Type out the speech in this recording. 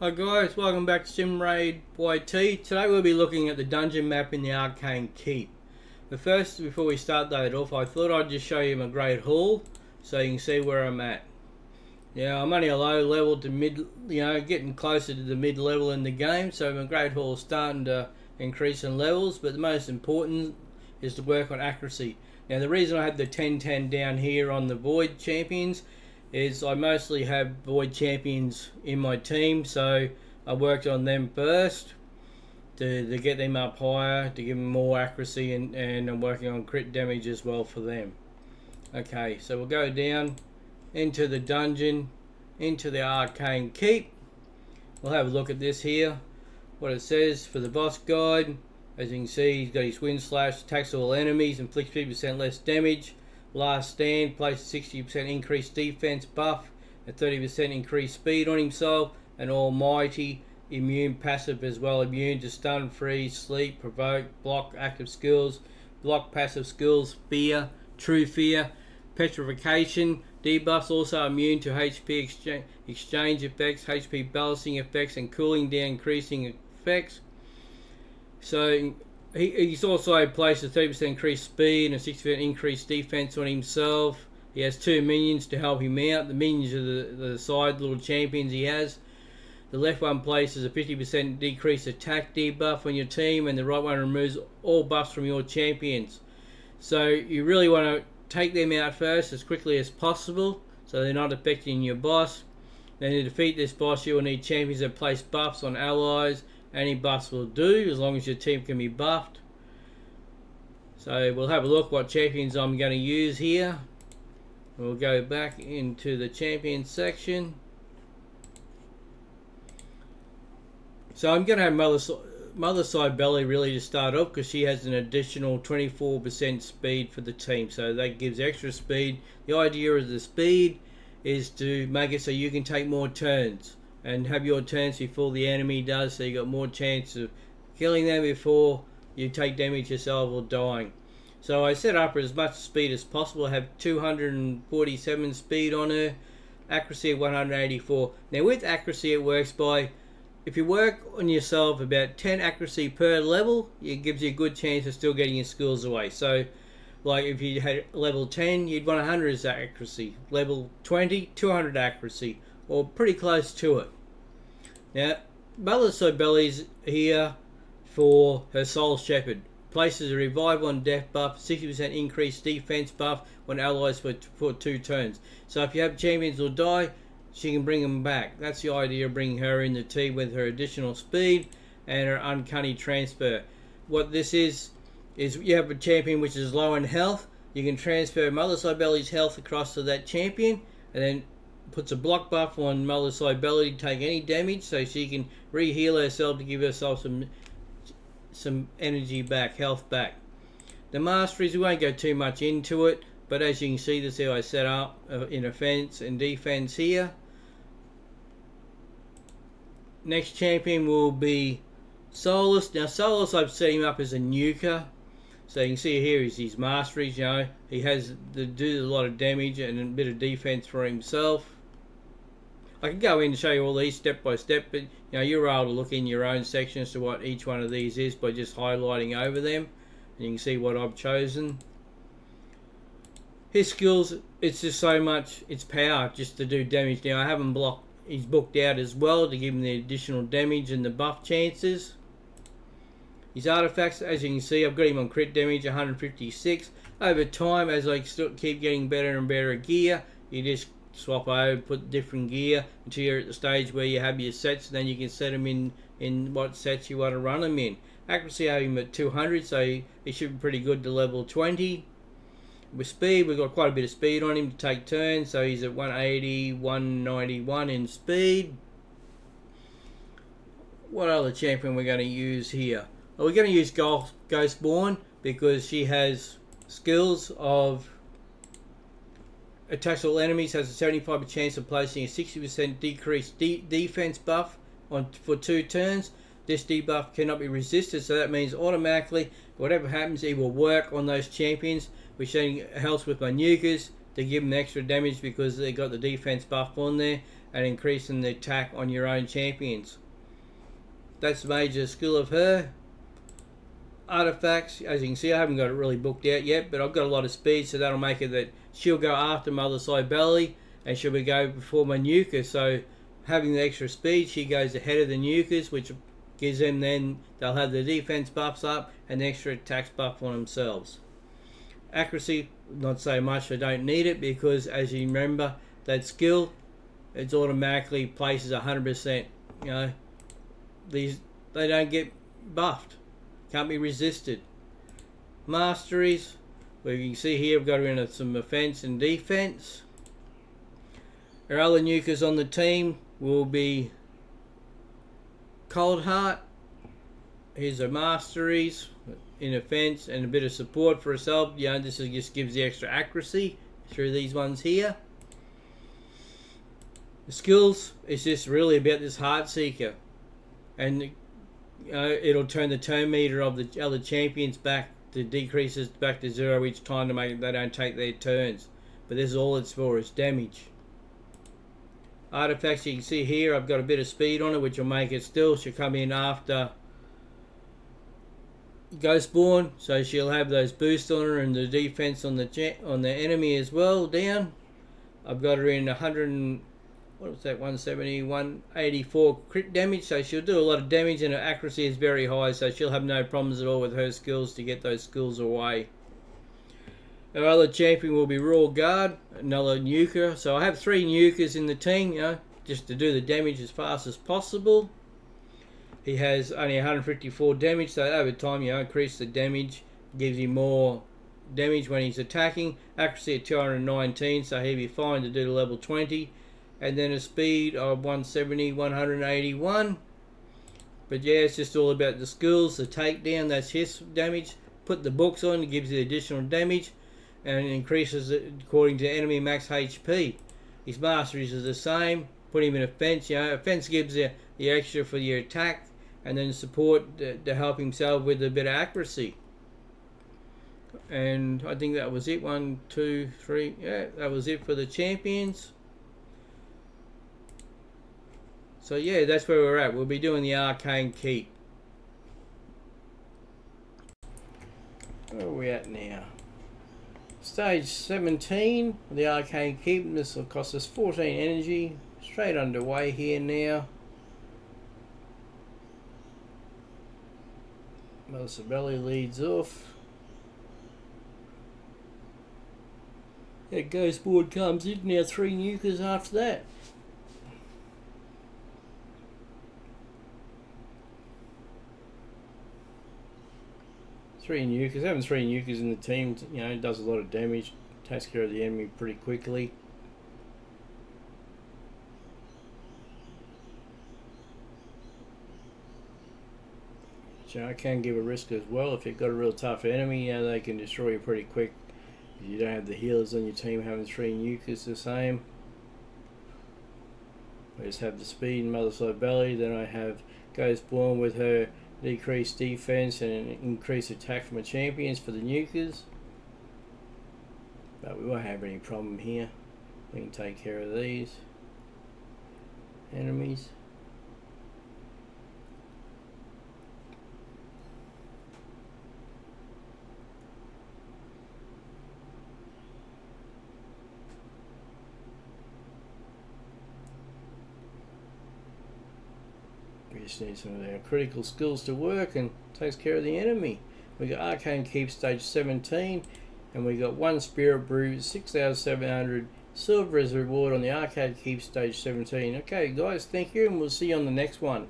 Hi guys, welcome back to SimRaid YT. Today we'll be looking at the dungeon map in the Arcane Keep. But first, before we start that off, I thought I'd just show you my Great Hall so you can see where I'm at. Yeah, I'm only a low level to mid, getting closer to the mid level in the game, so my Great Hall is starting to increase in levels, but the most important is to work on accuracy. Now the reason I have the 10-10 down here on the Void Champions is I mostly have Void Champions in my team, so I worked on them first to get them up higher, to give them more accuracy, and I'm working on crit damage as well for them. Okay, so we'll go down into the dungeon, into the Arcane Keep. We'll have a look at this here, what it says for the boss guide. As you can see, he's got his wind slash, attacks all enemies, inflicts 50% less damage. Last stand, places 60% increased defense buff, a 30% increased speed on himself, and almighty immune passive as well, immune to stun, freeze, sleep, provoke, block, active skills, block, passive skills, fear, true fear, petrification. Debuffs also immune to HP exchange effects, HP balancing effects, and cooling down increasing effects. So he's also placed a 30% increased speed and a 60% increased defense on himself. He has 2 minions to help him out. The minions are the side little champions he has. The left one places a 50% decreased attack debuff on your team, and the right one removes all buffs from your champions. So you really want to take them out first as quickly as possible so they're not affecting your boss. Then to defeat this boss, you will need champions that place buffs on allies. Any buffs will do as long as your team can be buffed. So we'll have a look what champions I'm going to use here. We'll go back into the champion section. So I'm going to have Mother Cybele really to start off because she has an additional 24% speed for the team. So that gives extra speed. The idea of the speed is to make it so you can take more turns and have your turns before the enemy does, so you got more chance of killing them before you take damage yourself or dying. So I set up as much speed as possible. I have 247 speed on her, accuracy of 184. Now with accuracy it works by, if you work on yourself about 10 accuracy per level, it gives you a good chance of still getting your skills away. So like if you had level 10, you'd want 100 as accuracy. Level 20, 200 accuracy, or pretty close to it. Now, Mother Cybele's here for her Soul Shepherd. Places a revive on death buff, 60% increased defense buff on allies for 2 turns. So if you have champions who die, she can bring them back. That's the idea of bringing her in the team with her additional speed and her uncanny transfer. What this is you have a champion which is low in health. You can transfer Mother Cybele's health across to that champion, and then puts a block buff on Mother Cybele to take any damage, so she can re-heal herself to give herself some energy back, health back. The masteries, we won't go too much into it, but as you can see, this is how I set up in offense and defense here. Next champion will be Solus. Now Solus, I've set him up as a nuker. So you can see here is his masteries, he has to do a lot of damage and a bit of defense for himself. I can go in and show you all these step by step, but you're able to look in your own section as to what each one of these is by just highlighting over them, and you can see what I've chosen. His skills, it's just so much, it's power just to do damage. Now I have him blocked, he's booked out as well to give him the additional damage and the buff chances. His artifacts, as you can see, I've got him on crit damage 156. Over time, as I still keep getting better and better gear, you just swap over, put different gear until you're at the stage where you have your sets, and then you can set them in what sets you want to run them in. Accuracy, I have him at 200, so he should be pretty good to level 20. With speed, we've got quite a bit of speed on him to take turns, so he's at 180, 191 in speed. What other champion we're going to use here? Well, we're going to use Ghostborn because she has skills of attacks all enemies, has a 75% chance of placing a 60% decreased defense buff for 2 turns. This debuff cannot be resisted, so that means automatically whatever happens, it will work on those champions, which then helps with my nukers to give them extra damage because they got the defense buff on there. and increasing the attack on your own champions. That's the major skill of her. Artifacts, as you can see, I haven't got it really booked out yet, but I've got a lot of speed, so that'll make it that she'll go after Mother Cybele, and she'll be go before my Nuka. So having the extra speed, she goes ahead of the Nukas, which gives them, then they'll have the defense buffs up and the extra attacks buff on themselves. Accuracy, not so much. I don't need it because, as you remember, that skill, it's automatically places 100%. You know, they don't get buffed, can't be resisted. Masteries, where you can see here, I've got her in some offense and defense. Our other Nukas on the team will be Cold Heart. Here's her masteries in offense and a bit of support for herself. You know, this just gives the extra accuracy through these ones here. The skills is just really about this Heart Seeker, and you know, it'll turn the turn meter of the other champions back to decreases back to 0 each time to make they don't take their turns. But this is all it's for, is damage. Artifacts, you can see here, I've got a bit of speed on it, which will make it still. She'll come in after Ghostborn, so she'll have those boosts on her and the defense on the enemy as well down. I've got her in 184 crit damage, so she'll do a lot of damage, and her accuracy is very high, so she'll have no problems at all with her skills to get those skills away. Our other champion will be Raw Guard, another Nuka. So I have 3 Nukas in the team, you know, just to do the damage as fast as possible. He has only 154 damage, so over time, you know, increase the damage, gives you more damage when he's attacking. Accuracy at 219, so he'll be fine to do the level 20. And then a speed of 170, 181. But yeah, it's just all about the skills. The takedown, that's his damage. Put the books on, it gives you additional damage, and it increases it according to enemy max HP. His masteries are the same. Put him in offense. You know, offense gives you the extra for your attack, and then support to help himself with a bit of accuracy. And I think that was it. 1, 2, 3. Yeah, that was it for the champions. So yeah, that's where we're at. We'll be doing the Arcane Keep. Where are we at now? Stage 17, the Arcane Keep. This will cost us 14 energy. Straight underway here now. Mother Cybele leads off. Yeah, Ghostborn comes in. Now 3 Nukas after that. Having 3 Nukas in the team, you know, does a lot of damage, takes care of the enemy pretty quickly. So I can give a risk as well. If you've got a real tough enemy, you know, they can destroy you pretty quick. If you don't have the healers on your team, having 3 Nukas the same. I just have the speed and Mother Cybele, then I have Ghostborn with her decreased defense and increased attack from my champions for the Nukas. But we won't have any problem here. We can take care of these enemies. We just need some of our critical skills to work, and takes care of the enemy. We got Arcane Keep stage 17, and we got 1 Spirit Brew, 6,700 silver as a reward on the Arcane Keep stage 17. Okay guys, thank you, and we'll see you on the next one.